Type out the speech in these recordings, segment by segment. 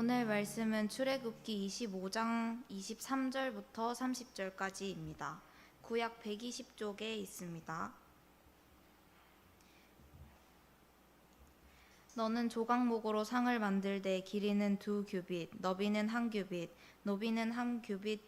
오늘 말씀은 출애굽기 25장 23절부터 30절까지입니다. 구약 120쪽에 있습니다. 너는 조각목으로 상을 만들되 길이는 2규빗, 너비는 1규빗, 높이는 1규빗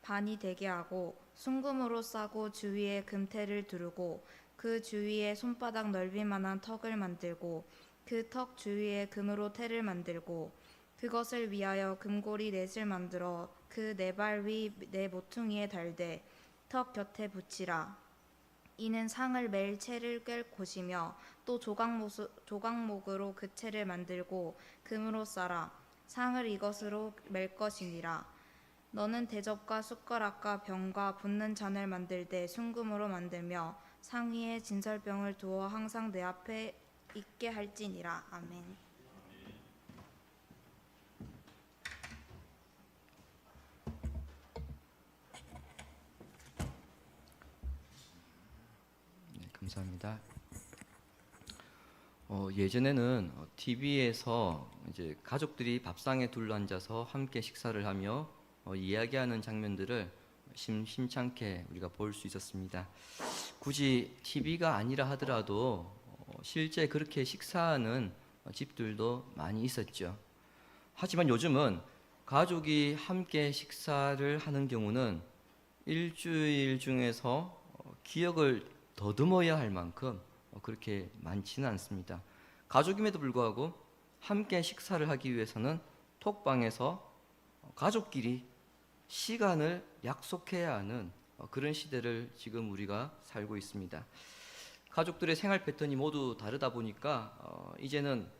반이 되게 하고 순금으로 싸고 주위에 금테를 두르고 그 주위에 손바닥 넓이만한 턱을 만들고 그 턱 주위에 금으로 테를 만들고 그것을 위하여 금고리 넷을 만들어 그 네 발 위 네 모퉁이에 달되 턱 곁에 붙이라. 이는 상을 맬 채를 꿰 곳이며 또 조각목으로 그 채를 만들고 금으로 싸라. 상을 이것으로 맬 것이니라. 너는 대접과 숟가락과 병과 붓는 잔을 만들되 순금으로 만들며 상 위에 진설병을 두어 항상 내 앞에 있게 할지니라. 아멘. 감사합니다. 예전에는 TV에서 이제 가족들이 밥상에 둘러앉아서 함께 식사를 하며 이야기하는 장면들을 심심찮게 우리가 볼 수 있었습니다. 굳이 TV가 아니라 하더라도 실제 그렇게 식사하는 집들도 많이 있었죠. 하지만 요즘은 가족이 함께 식사를 하는 경우는 일주일 중에서 기억을 더듬어야 할 만큼 그렇게 많지는 않습니다. 가족임에도 불구하고 함께 식사를 하기 위해서는 톡방에서 가족끼리 시간을 약속해야 하는 그런 시대를 지금 우리가 살고 있습니다. 가족들의 생활 패턴이 모두 다르다 보니까 이제는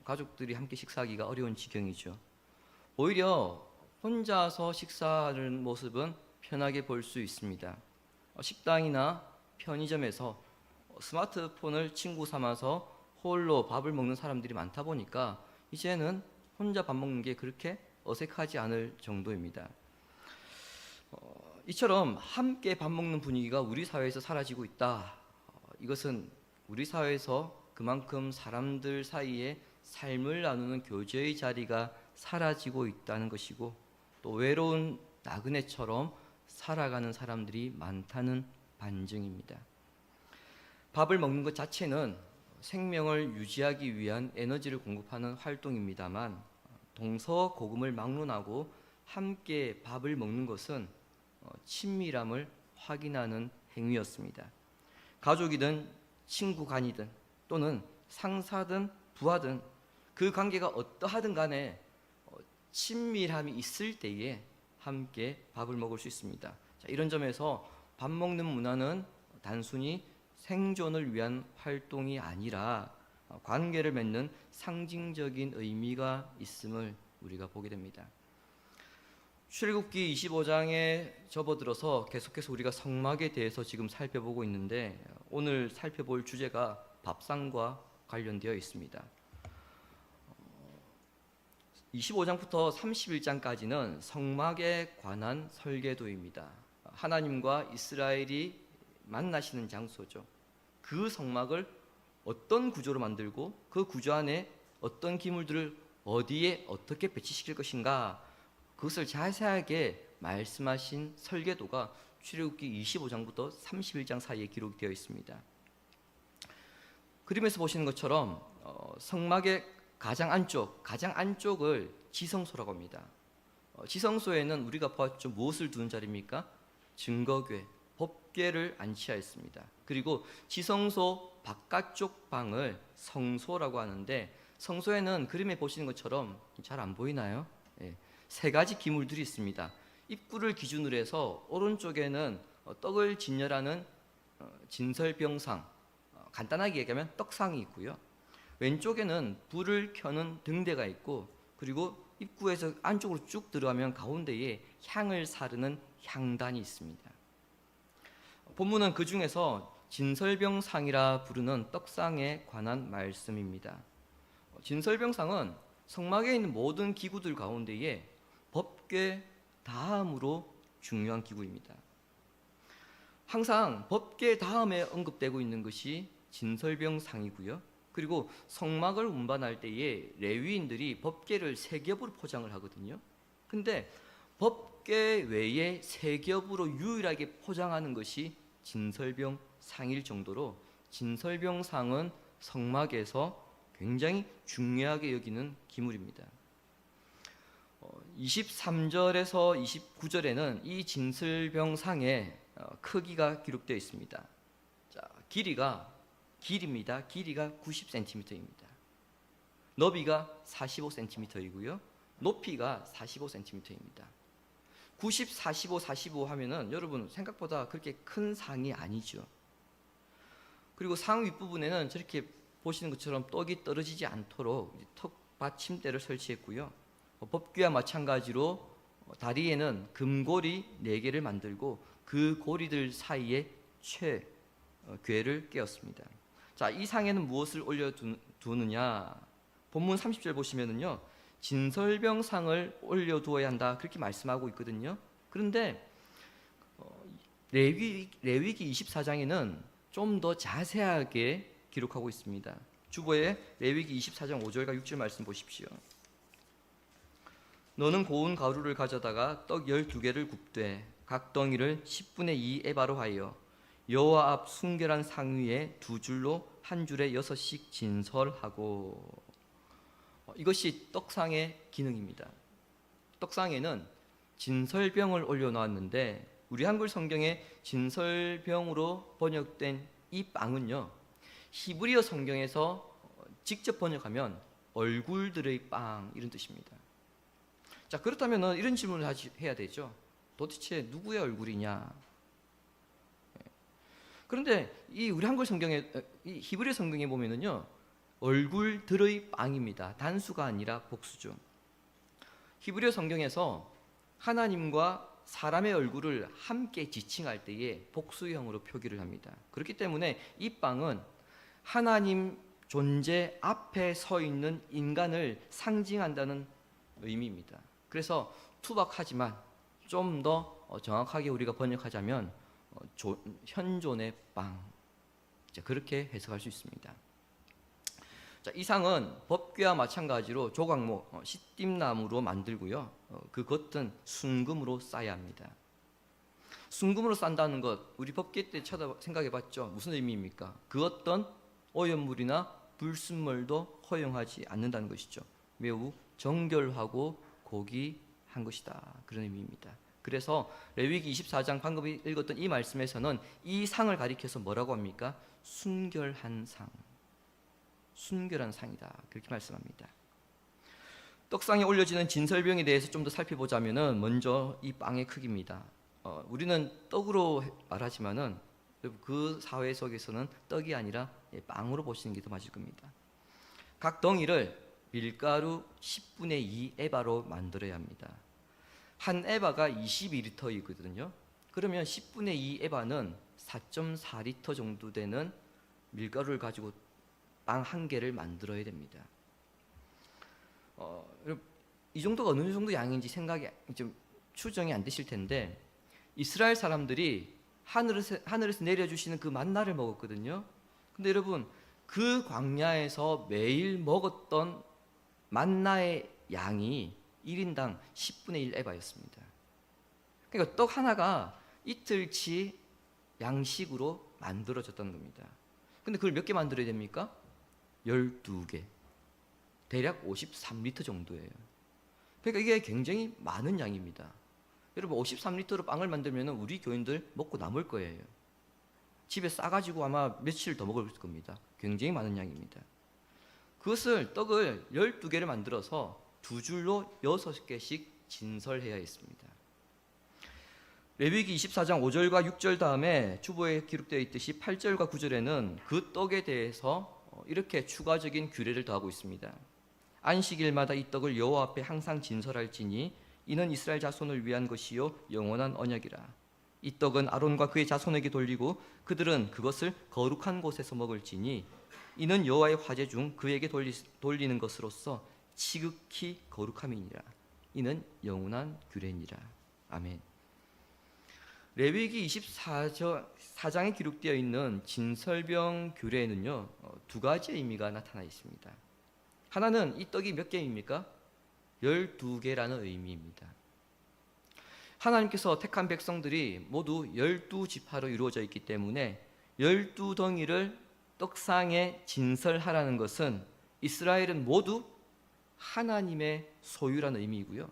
가족들이 함께 식사하기가 어려운 지경이죠. 오히려 혼자서 식사하는 모습은 편하게 볼 수 있습니다. 식당이나 편의점에서 스마트폰을 친구 삼아서 홀로 밥을 먹는 사람들이 많다 보니까 이제는 혼자 밥 먹는 게 그렇게 어색하지 않을 정도입니다. 이처럼 함께 밥 먹는 분위기가 우리 사회에서 사라지고 있다. 이것은 우리 사회에서 그만큼 사람들 사이에 삶을 나누는 교제의 자리가 사라지고 있다는 것이고 또 외로운 나그네처럼 살아가는 사람들이 많다는 반증입니다. 밥을 먹는 것 자체는 생명을 유지하기 위한 에너지를 공급하는 활동입니다만 동서고금을 막론하고 함께 밥을 먹는 것은 친밀함을 확인하는 행위였습니다. 가족이든 친구 간이든 또는 상사든 부하든 그 관계가 어떠하든 간에 친밀함이 있을 때에 함께 밥을 먹을 수 있습니다. 자, 이런 점에서 밥 먹는 문화는 단순히 생존을 위한 활동이 아니라 관계를 맺는 상징적인 의미가 있음을 우리가 보게 됩니다. 출애굽기 25장에 접어들어서 계속해서 우리가 성막에 대해서 지금 살펴보고 있는데 오늘 살펴볼 주제가 밥상과 관련되어 있습니다. 25장부터 31장까지는 성막에 관한 설계도입니다. 하나님과 이스라엘이 만나시는 장소죠. 그 성막을 어떤 구조로 만들고 그 구조 안에 어떤 기물들을 어디에 어떻게 배치시킬 것인가 그것을 자세하게 말씀하신 설계도가 출애굽기 25장부터 31장 사이에 기록되어 있습니다. 그림에서 보시는 것처럼 성막의 가장 안쪽을 지성소라고 합니다. 지성소에는 우리가 보았죠. 무엇을 두는 자리입니까? 증거궤, 법궤를 안치하였습니다. 그리고 지성소 바깥쪽 방을 성소라고 하는데 성소에는 그림에 보시는 것처럼 잘 안 보이나요? 세 가지 기물들이 있습니다. 입구를 기준으로 해서 오른쪽에는 떡을 진열하는 진설병상, 간단하게 얘기하면 떡상이 있고요. 왼쪽에는 불을 켜는 등대가 있고 그리고 입구에서 안쪽으로 쭉 들어가면 가운데에 향을 사르는 향단이 있습니다. 본문은 그 중에서 진설병상이라 부르는 떡상에 관한 말씀입니다. 진설병상은 성막에 있는 모든 기구들 가운데에 법궤 다음으로 중요한 기구입니다. 항상 법궤 다음에 언급되고 있는 것이 진설병상이고요. 그리고 성막을 운반할 때에 레위인들이 법궤를 3겹으로 포장을 하거든요. 근데 법궤 외에 3겹으로 유일하게 포장하는 것이 진설병 상일 정도로 진설병 상은 성막에서 굉장히 중요하게 여기는 기물입니다. 23절에서 29절에는 이 진설병 상의 크기가 기록되어 있습니다. 자, 길이가 90cm입니다. 너비가 45cm이고요. 높이가 45cm입니다. 90, 45, 45 하면은 여러분 생각보다 그렇게 큰 상이 아니죠. 그리고 상 윗부분에는 저렇게 보시는 것처럼 떡이 떨어지지 않도록 턱 받침대를 설치했고요. 법궤와 마찬가지로 다리에는 금고리 4개를 만들고 그 고리들 사이에 괴를 끼웠습니다. 자, 이 상에는 무엇을 올려두느냐? 본문 30절 보시면은요, 진설병 상을 올려두어야 한다 그렇게 말씀하고 있거든요. 그런데 레위기 24장에는 좀 더 자세하게 기록하고 있습니다. 주보에 레위기 24장 5절과 6절 말씀 보십시오. 너는 고운 가루를 가져다가 떡 12개를 굽되 각 덩이를 10분의 2 에바로 하여 여호와 앞 순결한 상 위에 2줄로 한 줄에 6씩 진설하고. 이것이 떡상의 기능입니다. 떡상에는 진설병을 올려놓았는데 우리 한글 성경에 진설병으로 번역된 이 빵은요, 히브리어 성경에서 직접 번역하면 얼굴들의 빵 이런 뜻입니다. 자, 그렇다면 이런 질문을 해야 되죠. 도대체 누구의 얼굴이냐? 그런데 이 우리 한글 성경에, 이 히브리 성경에 보면은요, 얼굴들의 빵입니다. 단수가 아니라 복수죠. 히브리 성경에서 하나님과 사람의 얼굴을 함께 지칭할 때에 복수형으로 표기를 합니다. 그렇기 때문에 이 빵은 하나님 존재 앞에 서 있는 인간을 상징한다는 의미입니다. 그래서 투박하지만 좀 더 정확하게 우리가 번역하자면 현존의 빵, 그렇게 해석할 수 있습니다. 자, 이 상은 법궤와 마찬가지로 조각목, 시띠나무로 만들고요. 그 겉은 순금으로 쌓아야 합니다. 순금으로 싼다는 것, 우리 법궤 때 생각해봤죠? 무슨 의미입니까? 그 어떤 오염물이나 불순물도 허용하지 않는다는 것이죠. 매우 정결하고 고귀한 것이다, 그런 의미입니다. 그래서 레위기 24장 방금 읽었던 이 말씀에서는 이 상을 가리켜서 뭐라고 합니까? 순결한 상, 순결한 상이다, 그렇게 말씀합니다. 떡상에 올려지는 진설병에 대해서 좀 더 살펴보자면은 먼저 이 빵의 크기입니다. 우리는 떡으로 말하지만은 그 사회 속에서는 떡이 아니라 빵으로 보시는 게 더 맞을 겁니다. 각 덩이를 밀가루 10분의 2 에바로 만들어야 합니다. 한 에바가 22리터이거든요. 그러면 10분의 2 에바는 4.4리터 정도 되는 밀가루를 가지고 빵 한 개를 만들어야 됩니다. 이 정도가 어느 정도 양인지 생각이 좀 추정이 안 되실 텐데, 이스라엘 사람들이 하늘에서 내려주시는 그 만나를 먹었거든요. 근데 여러분, 그 광야에서 매일 먹었던 만나의 양이 1인당 10분의 1 에바였습니다. 그러니까 떡 하나가 이틀치 양식으로 만들어졌다는 겁니다. 근데 그걸 몇 개 만들어야 됩니까? 12개. 대략 53리터 정도예요. 그러니까 이게 굉장히 많은 양입니다. 여러분, 53리터로 빵을 만들면 우리 교인들 먹고 남을 거예요. 집에 싸가지고 아마 며칠 더 먹을 겁니다. 굉장히 많은 양입니다. 그것을, 떡을 12개를 만들어서 2줄로 6개씩 진설해야 했습니다. 레위기 24장 5절과 6절 다음에 주보에 기록되어 있듯이 8절과 9절에는 그 떡에 대해서 이렇게 추가적인 규례를 더하고 있습니다. 안식일마다 이 떡을 여호와 앞에 항상 진설할지니 이는 이스라엘 자손을 위한 것이요 영원한 언약이라. 이 떡은 아론과 그의 자손에게 돌리고 그들은 그것을 거룩한 곳에서 먹을지니 이는 여호와의 화제 중 그에게 돌리는 것으로서 지극히 거룩함이니라. 이는 영원한 규례니라. 아멘. 레위기 24장에 기록되어 있는 진설병 규례에는요, 두 가지의 의미가 나타나 있습니다. 하나는 이 떡이 몇 개입니까? 12개라는 의미입니다. 하나님께서 택한 백성들이 모두 12지파로 이루어져 있기 때문에 12덩이를 떡상에 진설하라는 것은 이스라엘은 모두 하나님의 소유라는 의미이고요.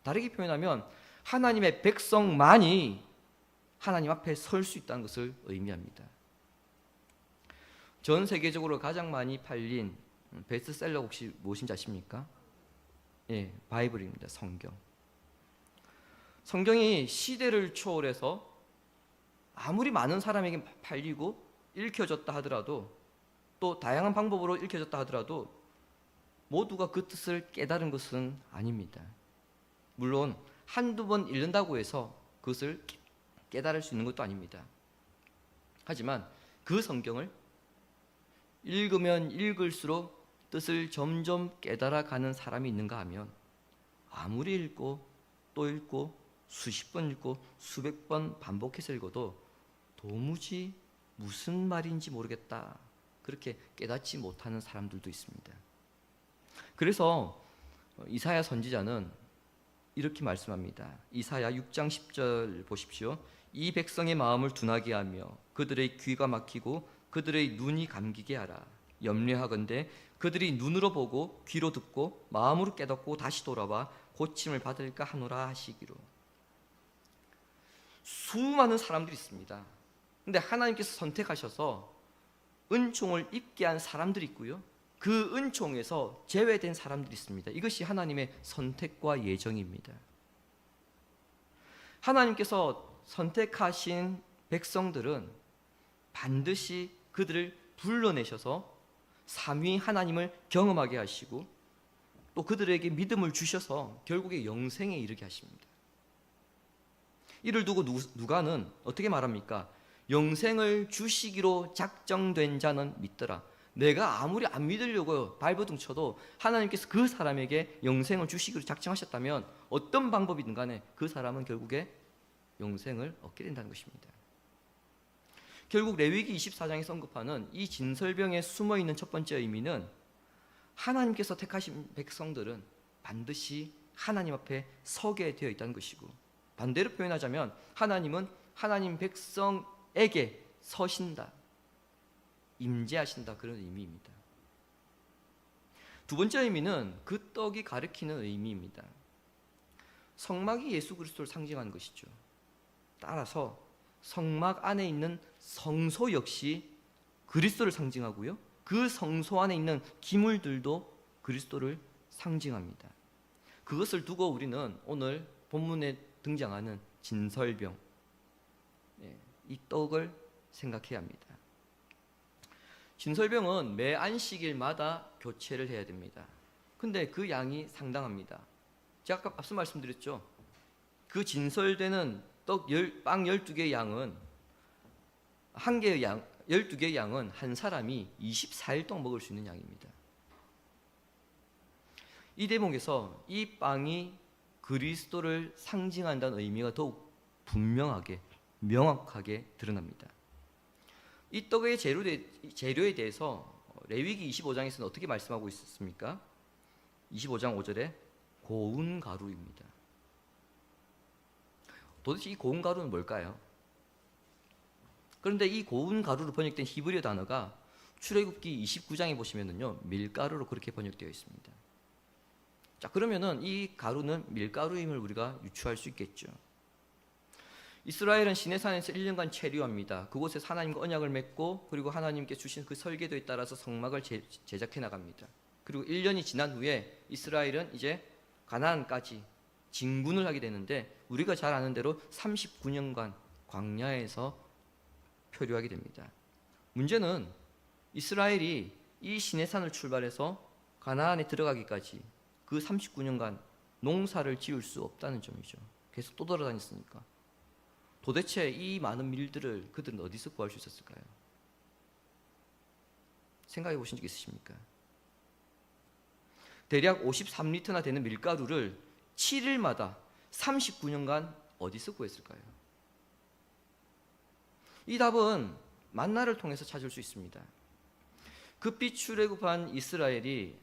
다르게 표현하면 하나님의 백성만이 하나님 앞에 설 수 있다는 것을 의미합니다. 전 세계적으로 가장 많이 팔린 베스트셀러 혹시 무엇인지 아십니까? 예, 바이블입니다. 성경. 성경이 시대를 초월해서 아무리 많은 사람에게 팔리고 읽혀졌다 하더라도, 또 다양한 방법으로 읽혀졌다 하더라도 모두가 그 뜻을 깨달은 것은 아닙니다. 물론 한두 번 읽는다고 해서 그것을 깨달을 수 있는 것도 아닙니다. 하지만 그 성경을 읽으면 읽을수록 뜻을 점점 깨달아가는 사람이 있는가 하면 아무리 읽고 또 읽고 수십 번 읽고 수백 번 반복해서 읽어도 도무지 무슨 말인지 모르겠다, 그렇게 깨닫지 못하는 사람들도 있습니다. 그래서 이사야 선지자는 이렇게 말씀합니다. 이사야 6장 10절 보십시오. 이 백성의 마음을 둔하게 하며 그들의 귀가 막히고 그들의 눈이 감기게 하라. 염려하건대 그들이 눈으로 보고 귀로 듣고 마음으로 깨닫고 다시 돌아와 고침을 받을까 하노라 하시기로. 수많은 사람들이 있습니다. 근데 하나님께서 선택하셔서 은총을 입게 한 사람들이 있고요, 그 은총에서 제외된 사람들이 있습니다. 이것이 하나님의 선택과 예정입니다. 하나님께서 선택하신 백성들은 반드시 그들을 불러내셔서 삼위 하나님을 경험하게 하시고 또 그들에게 믿음을 주셔서 결국에 영생에 이르게 하십니다. 이를 두고 누가는 어떻게 말합니까? 영생을 주시기로 작정된 자는 믿더라. 내가 아무리 안 믿으려고 발버둥 쳐도 하나님께서 그 사람에게 영생을 주시기로 작정하셨다면 어떤 방법이든 간에 그 사람은 결국에 영생을 얻게 된다는 것입니다. 결국 레위기 24장에 언급하는 이 진설병에 숨어있는 첫 번째 의미는 하나님께서 택하신 백성들은 반드시 하나님 앞에 서게 되어 있다는 것이고, 반대로 표현하자면 하나님은 하나님 백성에게 서신다, 임재하신다, 그런 의미입니다. 두 번째 의미는 그 떡이 가리키는 의미입니다. 성막이 예수 그리스도를 상징하는 것이죠. 따라서 성막 안에 있는 성소 역시 그리스도를 상징하고요, 그 성소 안에 있는 기물들도 그리스도를 상징합니다. 그것을 두고 우리는 오늘 본문에 등장하는 진설병, 이 떡을 생각해야 합니다. 진설병은 매 안식일마다 교체를 해야 됩니다. 근데 그 양이 상당합니다. 제가 아까 앞서 말씀드렸죠. 그 진설되는 빵 12개의 양은, 한 개의 양, 12개의 양은 한 사람이 24일 동안 먹을 수 있는 양입니다. 이 대목에서 이 빵이 그리스도를 상징한다는 의미가 더욱 분명하게, 명확하게 드러납니다. 이 떡의 재료에 대해서 레위기 25장에서는 어떻게 말씀하고 있었습니까? 25장 5절에 고운 가루입니다. 도대체 이 고운 가루는 뭘까요? 그런데 이 고운 가루로 번역된 히브리어 단어가 출애굽기 29장에 보시면은요, 밀가루로 그렇게 번역되어 있습니다. 자, 그러면은 이 가루는 밀가루임을 우리가 유추할 수 있겠죠. 이스라엘은 시내산에서 1년간 체류합니다. 그곳에서 하나님과 언약을 맺고, 그리고 하나님께 주신 그 설계도에 따라서 성막을 제작해 나갑니다. 그리고 1년이 지난 후에 이스라엘은 이제 가나안까지 진군을 하게 되는데, 우리가 잘 아는 대로 39년간 광야에서 표류하게 됩니다. 문제는 이스라엘이 이 시내산을 출발해서 가나안에 들어가기까지 그 39년간 농사를 지을 수 없다는 점이죠. 계속 또 돌아다녔으니까. 도대체 이 많은 밀들을 그들은 어디서 구할 수 있었을까요? 생각해 보신 적 있으십니까? 대략 53리터나 되는 밀가루를 7일마다 39년간 어디서 구했을까요? 이 답은 만나를 통해서 찾을 수 있습니다. 급히 출애굽한 이스라엘이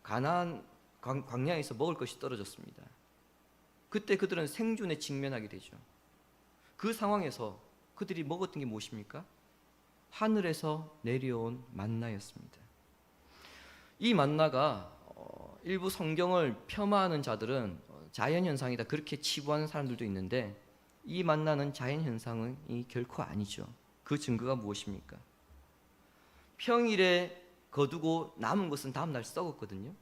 가나안 광야에서 먹을 것이 떨어졌습니다. 그때 그들은 생존에 직면하게 되죠. 그 상황에서 그들이 먹었던 게 무엇입니까? 하늘에서 내려온 만나였습니다. 이 만나가 일부 성경을 폄하하는 자들은 자연현상이다 그렇게 치부하는 사람들도 있는데, 이 만나는 자연현상이 결코 아니죠. 그 증거가 무엇입니까? 평일에 거두고 남은 것은 다음날 썩었거든요.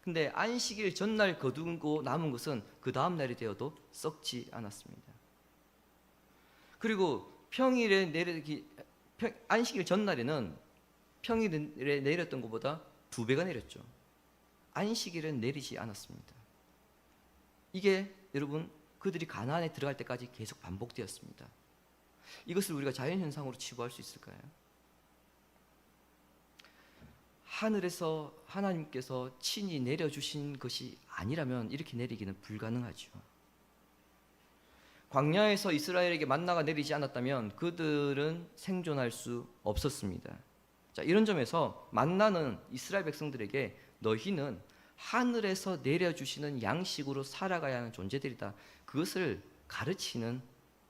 근데 안식일 전날 거두고 남은 것은 그 다음날이 되어도 썩지 않았습니다. 그리고 안식일 전날에는 평일에 내렸던 것보다 2배가 내렸죠. 안식일은 내리지 않았습니다. 이게 여러분 그들이 가나안에 들어갈 때까지 계속 반복되었습니다. 이것을 우리가 자연현상으로 치부할 수 있을까요? 하늘에서 하나님께서 친히 내려주신 것이 아니라면 이렇게 내리기는 불가능하죠. 광야에서 이스라엘에게 만나가 내리지 않았다면 그들은 생존할 수 없었습니다. 자, 이런 점에서 만나는 이스라엘 백성들에게 너희는 하늘에서 내려주시는 양식으로 살아가야 하는 존재들이다, 그것을 가르치는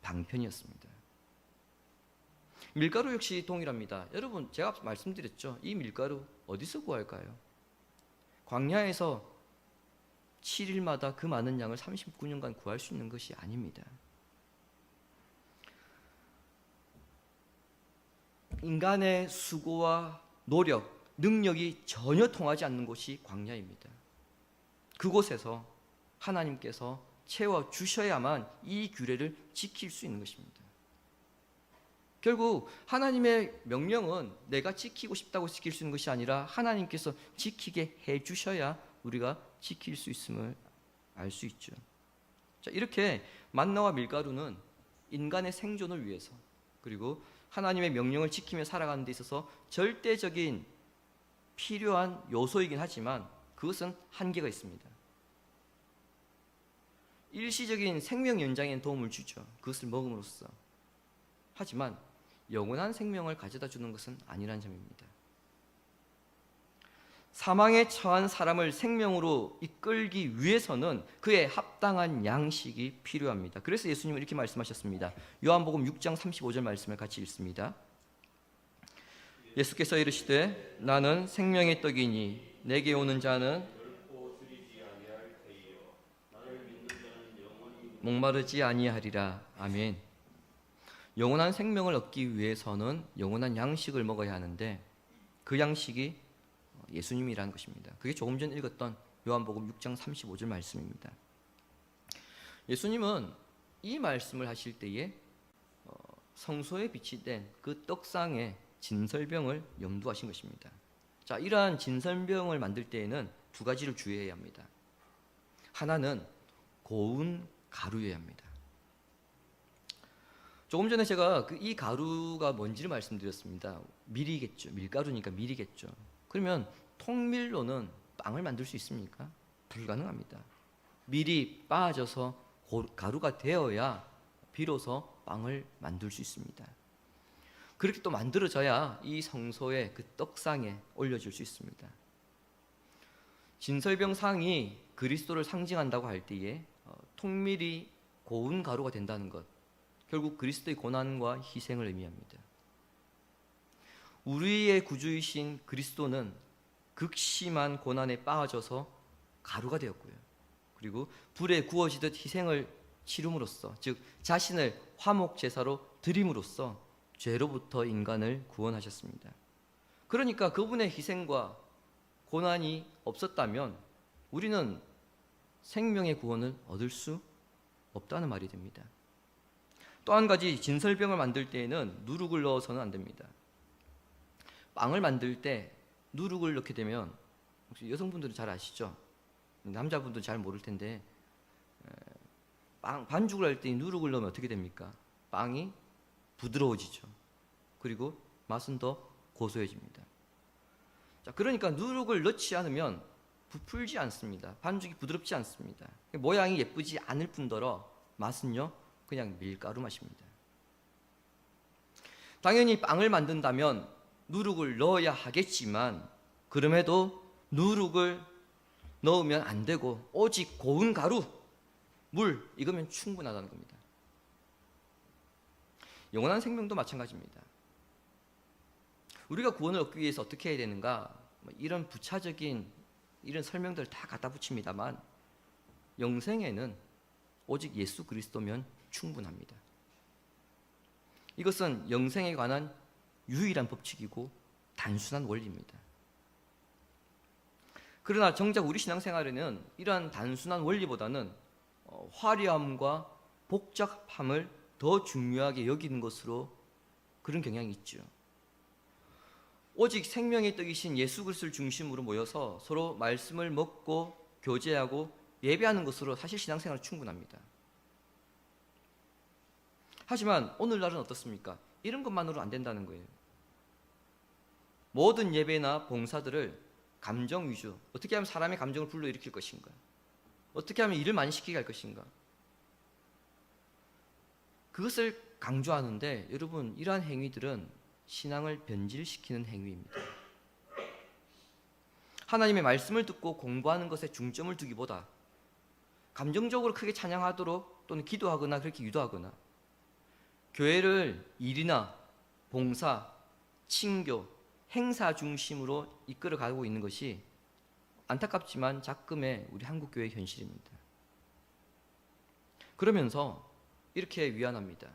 방편이었습니다. 밀가루 역시 동일합니다. 여러분, 제가 말씀드렸죠. 이 밀가루 어디서 구할까요? 광야에서 7일마다 그 많은 양을 39년간 구할 수 있는 것이 아닙니다. 인간의 수고와 노력, 능력이 전혀 통하지 않는 곳이 광야입니다. 그곳에서 하나님께서 채워주셔야만 이 규례를 지킬 수 있는 것입니다. 결국 하나님의 명령은 내가 지키고 싶다고 지킬 수 있는 것이 아니라 하나님께서 지키게 해주셔야 우리가 지킬 수 있음을 알 수 있죠. 자, 이렇게 만나와 밀가루는 인간의 생존을 위해서, 그리고 하나님의 명령을 지키며 살아가는 데 있어서 절대적인 필요한 요소이긴 하지만 그것은 한계가 있습니다. 일시적인 생명 연장에 도움을 주죠. 그것을 먹음으로써. 하지만 영원한 생명을 가져다 주는 것은 아니라는 점입니다. 사망에 처한 사람을 생명으로 이끌기 위해서는 그에 합당한 양식이 필요합니다. 그래서 예수님은 이렇게 말씀하셨습니다. 요한복음 6장 35절 말씀을 같이 읽습니다. 예수께서 이르시되 나는 생명의 떡이니 내게 오는 자는 목마르지 아니하리라. 아멘. 영원한 생명을 얻기 위해서는 영원한 양식을 먹어야 하는데 그 양식이 예수님이라는 것입니다. 그게 조금 전 읽었던 요한복음 6장 35절 말씀입니다. 예수님은 이 말씀을 하실 때에 성소에 비치된 그 떡상에 진설병을 염두하신 것입니다. 자, 이러한 진설병을 만들 때에는 2가지를 주의해야 합니다. 하나는 고운 가루여야 합니다. 조금 전에 제가 이 가루가 뭔지를 말씀드렸습니다. 밀이겠죠. 밀가루니까 밀이겠죠. 그러면 통밀로는 빵을 만들 수 있습니까? 불가능합니다. 밀이 빻아져서 가루가 되어야 비로소 빵을 만들 수 있습니다. 그렇게 또 만들어져야 이 성소의 그 떡상에 올려질 수 있습니다. 진설병상이 그리스도를 상징한다고 할 때에 통밀이 고운 가루가 된다는 것, 결국 그리스도의 고난과 희생을 의미합니다. 우리의 구주이신 그리스도는 극심한 고난에 빠져서 가루가 되었고요. 그리고 불에 구워지듯 희생을 치름으로써, 즉 자신을 화목 제사로 드림으로써 죄로부터 인간을 구원하셨습니다. 그러니까 그분의 희생과 고난이 없었다면 우리는 생명의 구원을 얻을 수 없다는 말이 됩니다. 또 한 가지, 진설병을 만들 때에는 누룩을 넣어서는 안 됩니다. 빵을 만들 때 누룩을 넣게 되면, 혹시 여성분들은 잘 아시죠? 남자분들은 잘 모를 텐데, 반죽을 할 때 누룩을 넣으면 어떻게 됩니까? 빵이 부드러워지죠. 그리고 맛은 더 고소해집니다. 자, 그러니까 누룩을 넣지 않으면 부풀지 않습니다. 반죽이 부드럽지 않습니다. 모양이 예쁘지 않을 뿐더러 맛은요, 그냥 밀가루 맛입니다. 당연히 빵을 만든다면 누룩을 넣어야 하겠지만 그럼에도 누룩을 넣으면 안 되고 오직 고운 가루, 물 이거면 충분하다는 겁니다. 영원한 생명도 마찬가지입니다. 우리가 구원을 얻기 위해서 어떻게 해야 되는가? 이런 부차적인 이런 설명들을 다 갖다 붙입니다만 영생에는 오직 예수 그리스도면 충분합니다. 이것은 영생에 관한 유일한 법칙이고 단순한 원리입니다. 그러나 정작 우리 신앙생활에는 이러한 단순한 원리보다는 화려함과 복잡함을 더 중요하게 여기는 것으로 그런 경향이 있죠. 오직 생명의 떡이신 예수 그리스도를 중심으로 모여서 서로 말씀을 먹고 교제하고 예배하는 것으로 사실 신앙생활은 충분합니다. 하지만 오늘날은 어떻습니까? 이런 것만으로 안 된다는 거예요. 모든 예배나 봉사들을 감정 위주, 어떻게 하면 사람의 감정을 불러일으킬 것인가? 어떻게 하면 일을 많이 시키게 할 것인가? 그것을 강조하는데 여러분 이러한 행위들은 신앙을 변질시키는 행위입니다. 하나님의 말씀을 듣고 공부하는 것에 중점을 두기보다 감정적으로 크게 찬양하도록 또는 기도하거나 그렇게 유도하거나 교회를 일이나 봉사, 친교, 행사 중심으로 이끌어가고 있는 것이 안타깝지만 작금의 우리 한국교회의 현실입니다. 그러면서 이렇게 위안합니다.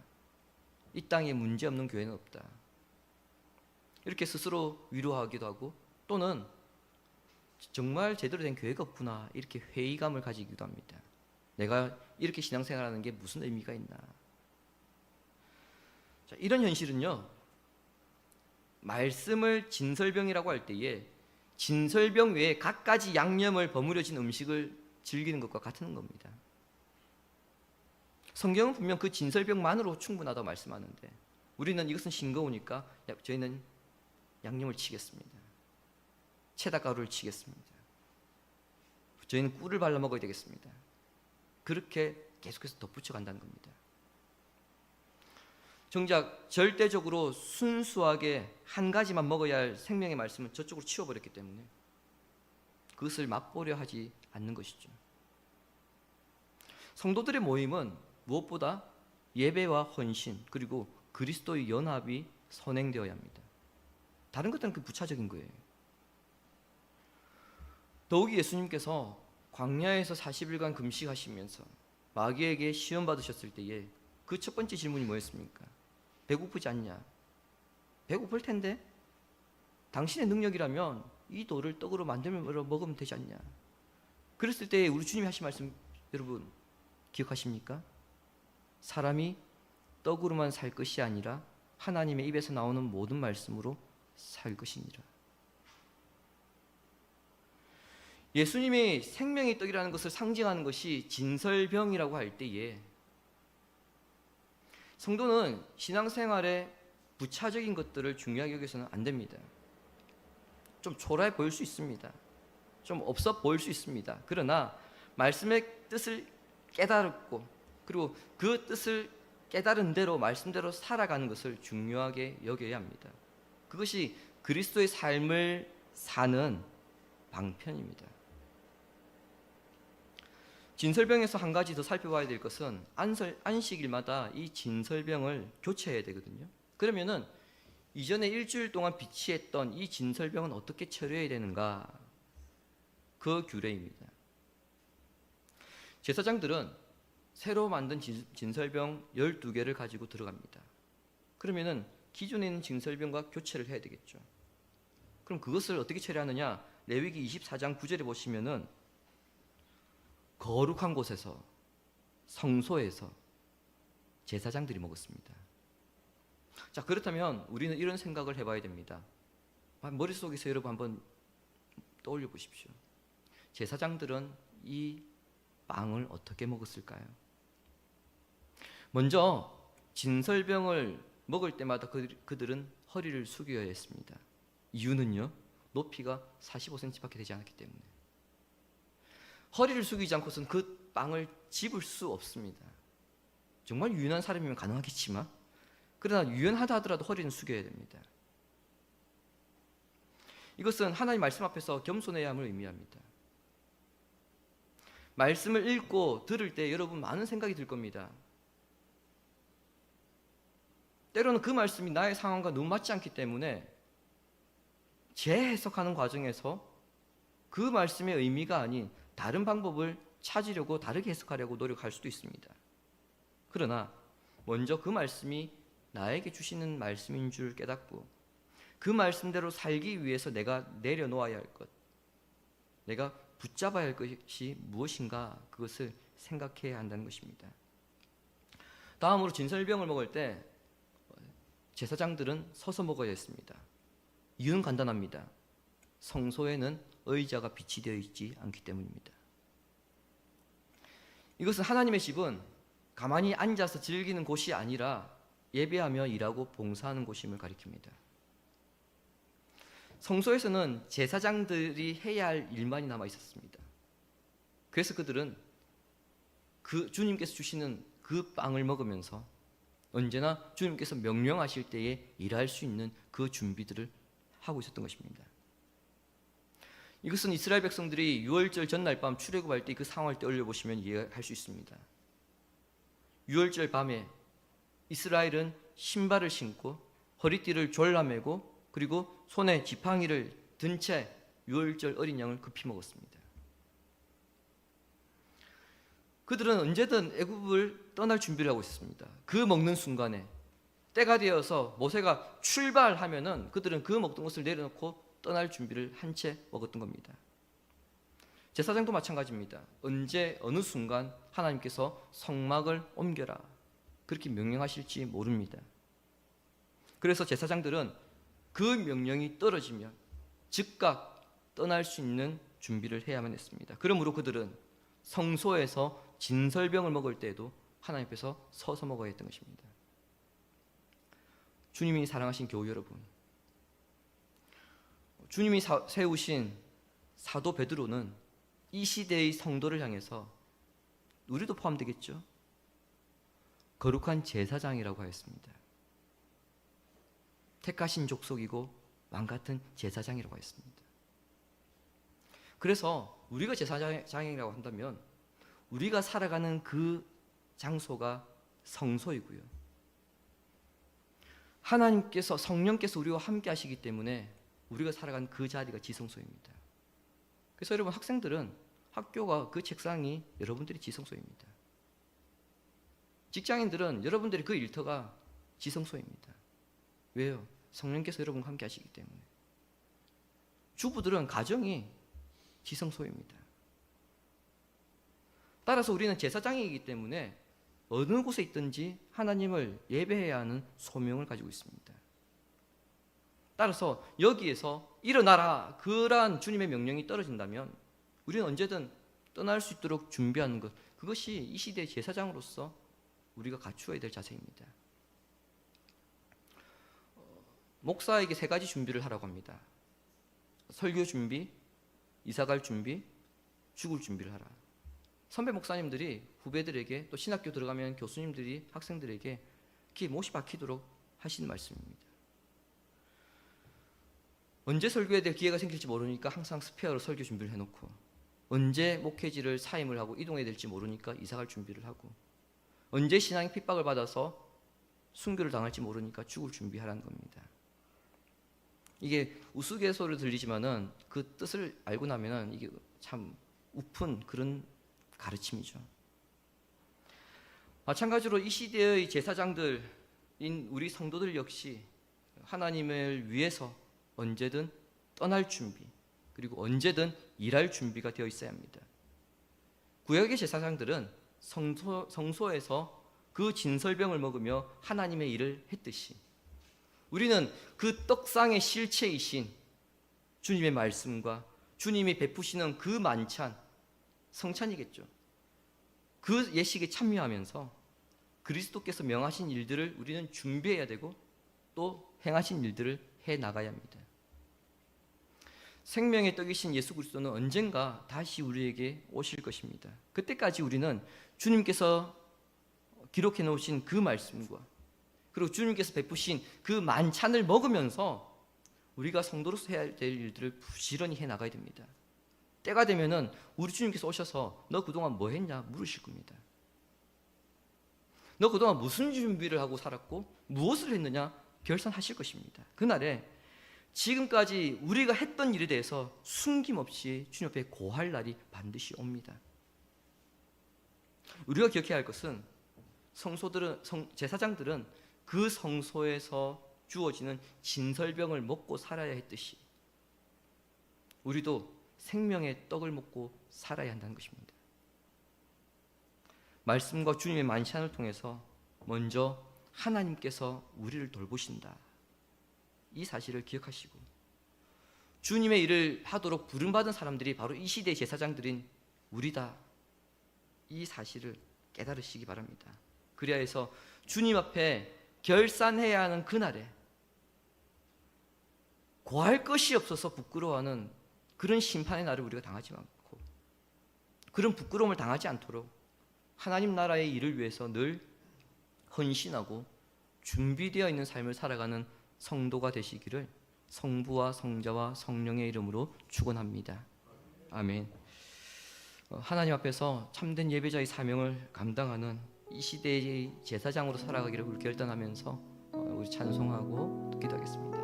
이 땅에 문제없는 교회는 없다. 이렇게 스스로 위로하기도 하고 또는 정말 제대로 된 교회가 없구나 이렇게 회의감을 가지기도 합니다. 내가 이렇게 신앙생활하는 게 무슨 의미가 있나. 자, 이런 현실은요, 말씀을 진설병이라고 할 때에 진설병 외에 갖가지 양념을 버무려진 음식을 즐기는 것과 같은 겁니다. 성경은 분명 그 진설병만으로 충분하다고 말씀하는데 우리는 이것은 싱거우니까 저희는 양념을 치겠습니다. 체다가루를 치겠습니다. 저희는 꿀을 발라 먹어야 되겠습니다. 그렇게 계속해서 덧붙여 간다는 겁니다. 정작 절대적으로 순수하게 한 가지만 먹어야 할 생명의 말씀은 저쪽으로 치워버렸기 때문에 그것을 맛보려 하지 않는 것이죠. 성도들의 모임은 무엇보다 예배와 헌신 그리고 그리스도의 연합이 선행되어야 합니다. 다른 것들은 그 부차적인 거예요. 더욱이 예수님께서 광야에서 40일간 금식하시면서 마귀에게 시험 받으셨을 때에 그 첫 번째 질문이 뭐였습니까? 배고프지 않냐? 배고플 텐데 당신의 능력이라면 이 돌을 떡으로 만들어 먹으면 되지 않냐? 그랬을 때 우리 주님이 하신 말씀 여러분 기억하십니까? 사람이 떡으로만 살 것이 아니라 하나님의 입에서 나오는 모든 말씀으로 살 것이니라. 예수님이 생명의 떡이라는 것을 상징하는 것이 진설병이라고 할 때에 성도는 신앙생활에 부차적인 것들을 중요하게 여겨서는 안 됩니다. 좀 초라해 보일 수 있습니다. 좀 없어 보일 수 있습니다. 그러나 말씀의 뜻을 깨달았고 그리고 그 뜻을 깨달은 대로 말씀대로 살아가는 것을 중요하게 여겨야 합니다. 그것이 그리스도의 삶을 사는 방편입니다. 진설병에서 한 가지 더 살펴봐야 될 것은 안식일마다 이 진설병을 교체해야 되거든요. 그러면은 이전에 일주일 동안 비치했던 이 진설병은 어떻게 처리해야 되는가? 그 규례입니다. 제사장들은 새로 만든 진설병 12개를 가지고 들어갑니다. 그러면은 기존에 있는 진설병과 교체를 해야 되겠죠. 그럼 그것을 어떻게 처리하느냐? 레위기 24장 9절에 보시면은 거룩한 곳에서 성소에서 제사장들이 먹었습니다. 자, 그렇다면 우리는 이런 생각을 해봐야 됩니다. 머릿속에서 여러분 한번 떠올려 보십시오. 제사장들은 이 빵을 어떻게 먹었을까요? 먼저 진설병을 먹을 때마다 그들은 허리를 숙여야 했습니다. 이유는요, 높이가 45cm밖에 되지 않았기 때문에. 허리를 숙이지 않고서는 그 빵을 집을 수 없습니다. 정말 유능한 사람이면 가능하겠지만 그러나 유연하다 하더라도 허리는 숙여야 됩니다. 이것은 하나님 말씀 앞에서 겸손해야 함을 의미합니다. 말씀을 읽고 들을 때 여러분 많은 생각이 들 겁니다. 때로는 그 말씀이 나의 상황과 너무 맞지 않기 때문에 재해석하는 과정에서 그 말씀의 의미가 아닌 다른 방법을 찾으려고 다르게 해석하려고 노력할 수도 있습니다. 그러나 먼저 그 말씀이 나에게 주시는 말씀인 줄 깨닫고 그 말씀대로 살기 위해서 내가 내려놓아야 할 것, 내가 붙잡아야 할 것이 무엇인가, 그것을 생각해야 한다는 것입니다. 다음으로 진설병을 먹을 때 제사장들은 서서 먹어야 했습니다. 이유는 간단합니다. 성소에는 의자가 비치되어 있지 않기 때문입니다. 이것은 하나님의 집은 가만히 앉아서 즐기는 곳이 아니라 예배하며 일하고 봉사하는 곳임을 가리킵니다. 성소에서는 제사장들이 해야 할 일만이 남아 있었습니다. 그래서 그들은 그 주님께서 주시는 그 빵을 먹으면서 언제나 주님께서 명령하실 때에 일할 수 있는 그 준비들을 하고 있었던 것입니다. 이것은 이스라엘 백성들이 유월절 전날 밤 출애굽할 때 그 상황을 떠올려 보시면 이해할 수 있습니다. 유월절 밤에 이스라엘은 신발을 신고 허리띠를 졸라매고 그리고 손에 지팡이를 든 채 유월절 어린 양을 급히 먹었습니다. 그들은 언제든 애굽을 떠날 준비를 하고 있었습니다. 그 먹는 순간에 때가 되어서 모세가 출발하면은 그들은 그 먹던 것을 내려놓고 떠날 준비를 한 채 먹었던 겁니다. 제사장도 마찬가지입니다. 언제 어느 순간 하나님께서 성막을 옮겨라 그렇게 명령하실지 모릅니다. 그래서 제사장들은 그 명령이 떨어지면 즉각 떠날 수 있는 준비를 해야만 했습니다. 그러므로 그들은 성소에서 진설병을 먹을 때에도 하나님 앞에서 서서 먹어야 했던 것입니다. 주님이 사랑하신 교우 여러분, 주님이 세우신 사도 베드로는 이 시대의 성도를 향해서, 우리도 포함되겠죠, 거룩한 제사장이라고 하였습니다. 택하신 족속이고 왕같은 제사장이라고 했습니다. 그래서 우리가 제사장이라고 한다면 우리가 살아가는 그 장소가 성소이고요, 하나님께서 성령께서 우리와 함께 하시기 때문에 우리가 살아가는 그 자리가 지성소입니다. 그래서 여러분, 학생들은 학교가 그 책상이 여러분들이 지성소입니다. 직장인들은 여러분들이 그 일터가 지성소입니다. 왜요? 성령께서 여러분과 함께 하시기 때문에. 주부들은 가정이 지성소입니다. 따라서 우리는 제사장이기 때문에 어느 곳에 있든지 하나님을 예배해야 하는 소명을 가지고 있습니다. 따라서 여기에서 일어나라 그러한 주님의 명령이 떨어진다면 우리는 언제든 떠날 수 있도록 준비하는 것, 그것이 이 시대의 제사장으로서 우리가 갖추어야 될 자세입니다. 목사에게 3가지 준비를 하라고 합니다. 설교 준비, 이사갈 준비, 죽을 준비를 하라. 선배 목사님들이 후배들에게, 또 신학교 들어가면 교수님들이 학생들에게 귀에 못이 박히도록 하시는 말씀입니다. 언제 설교에 대해 기회가 생길지 모르니까 항상 스페어로 설교 준비를 해놓고, 언제 목회지를 사임을 하고 이동해야 될지 모르니까 이사갈 준비를 하고, 언제 신앙의 핍박을 받아서 순교를 당할지 모르니까 죽을 준비하라는 겁니다. 이게 우스갯소리로 들리지만은 그 뜻을 알고 나면은 이게 참 우픈 그런 가르침이죠. 마찬가지로 이 시대의 제사장들인 우리 성도들 역시 하나님을 위해서 언제든 떠날 준비, 그리고 언제든 일할 준비가 되어 있어야 합니다. 구약의 제사장들은 성소에서 그 진설병을 먹으며 하나님의 일을 했듯이 우리는 그 떡상의 실체이신 주님의 말씀과 주님이 베푸시는 그 만찬, 성찬이겠죠, 그 예식에 참여하면서 그리스도께서 명하신 일들을 우리는 준비해야 되고 또 행하신 일들을 해나가야 합니다. 생명의 떡이신 예수 그리스도는 언젠가 다시 우리에게 오실 것입니다. 그때까지 우리는 주님께서 기록해 놓으신 그 말씀과 그리고 주님께서 베푸신 그 만찬을 먹으면서 우리가 성도로서 해야 될 일들을 부지런히 해 나가야 됩니다. 때가 되면은 우리 주님께서 오셔서 너 그동안 뭐 했냐 물으실 겁니다. 너 그동안 무슨 준비를 하고 살았고 무엇을 했느냐 결산하실 것입니다. 그날에 지금까지 우리가 했던 일에 대해서 숨김없이 주님 앞에 고할 날이 반드시 옵니다. 우리가 기억해야 할 것은 제사장들은 그 성소에서 주어지는 진설병을 먹고 살아야 했듯이 우리도 생명의 떡을 먹고 살아야 한다는 것입니다. 말씀과 주님의 만찬을 통해서 먼저 하나님께서 우리를 돌보신다. 이 사실을 기억하시고 주님의 일을 하도록 부름받은 사람들이 바로 이 시대의 제사장들인 우리다. 이 사실을 깨달으시기 바랍니다. 그래야 해서 주님 앞에 결산해야 하는 그날에 고할 것이 없어서 부끄러워하는 그런 심판의 날을 우리가 당하지 않고 그런 부끄러움을 당하지 않도록 하나님 나라의 일을 위해서 늘 헌신하고 준비되어 있는 삶을 살아가는 성도가 되시기를 성부와 성자와 성령의 이름으로 축원합니다. 아멘. 하나님 앞에서 참된 예배자의 사명을 감당하는 이 시대의 제사장으로 살아가기를 결단하면서 우리 찬송하고 기도하겠습니다.